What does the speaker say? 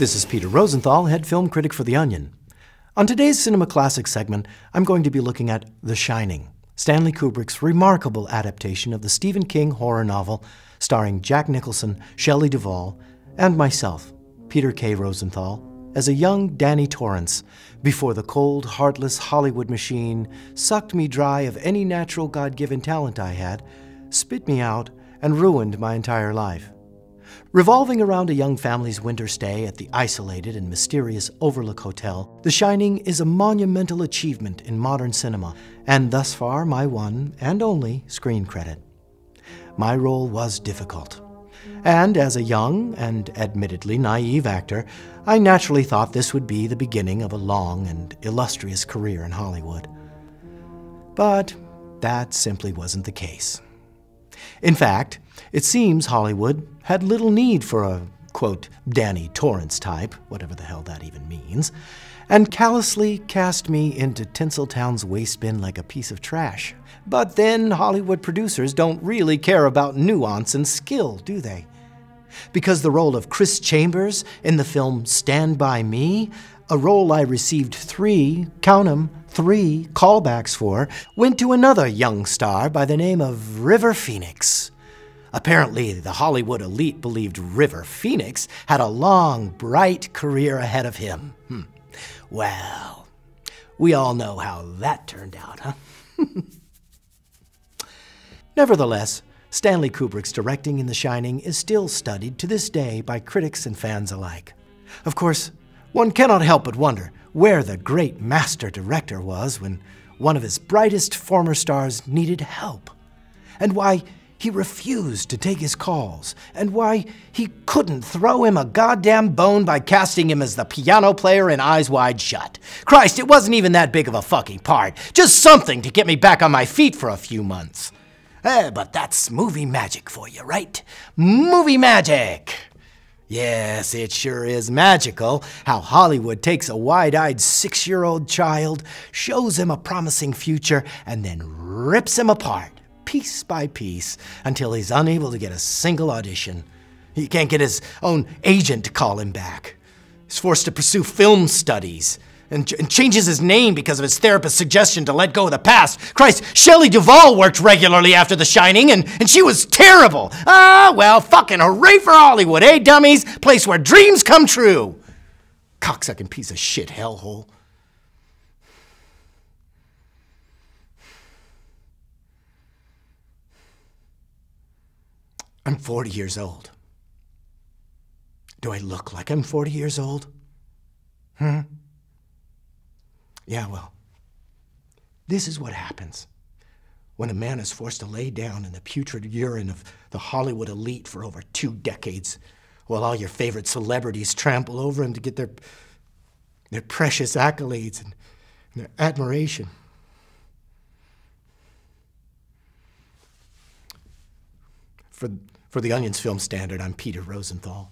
This is Peter Rosenthal, head film critic for The Onion. On today's Cinema Classics segment, I'm going to be looking at The Shining, Stanley Kubrick's remarkable adaptation of the Stephen King horror novel starring Jack Nicholson, Shelley Duvall, and myself, Peter K. Rosenthal, as a young Danny Torrance, before the cold, heartless Hollywood machine sucked me dry of any natural God-given talent I had, spit me out, and ruined my entire life. Revolving around a young family's winter stay at the isolated and mysterious Overlook Hotel, The Shining is a monumental achievement in modern cinema, and thus far my one and only screen credit. My role was difficult. And as a young and admittedly naive actor, I naturally thought this would be the beginning of a long and illustrious career in Hollywood. But that simply wasn't the case. In fact, it seems Hollywood had little need for a, quote, Danny Torrance type, whatever the hell that even means, and callously cast me into Tinseltown's waste bin like a piece of trash. But then Hollywood producers don't really care about nuance and skill, do they? Because the role of Chris Chambers in the film Stand By Me, a role I received three callbacks for, went to another young star by the name of River Phoenix. Apparently, the Hollywood elite believed River Phoenix had a long, bright career ahead of him. Well, we all know how that turned out, huh? Nevertheless, Stanley Kubrick's directing in The Shining is still studied to this day by critics and fans alike. Of course, one cannot help but wonder where the great master director was when one of his brightest former stars needed help, and why he refused to take his calls, and why he couldn't throw him a goddamn bone by casting him as the piano player in Eyes Wide Shut. Christ, it wasn't even that big of a fucking part. Just something to get me back on my feet for a few months. But that's movie magic for you, right? Movie magic! Yes, it sure is magical how Hollywood takes a wide-eyed 6-year-old child, shows him a promising future, and then rips him apart, piece by piece, until he's unable to get a single audition. He can't get his own agent to call him back. He's forced to pursue film studies and changes his name because of his therapist's suggestion to let go of the past. Christ, Shelley Duvall worked regularly after The Shining, and she was terrible. Ah, well, fucking hooray for Hollywood, eh, dummies? Place where dreams come true. Cocksucking piece of shit hellhole. I'm 40 years old. Do I look like I'm 40 years old? Yeah, well, this is what happens when a man is forced to lay down in the putrid urine of the Hollywood elite for over 2 decades, while all your favorite celebrities trample over him to get their precious accolades and their admiration. For The Onion's Film Standard, I'm Peter Rosenthal.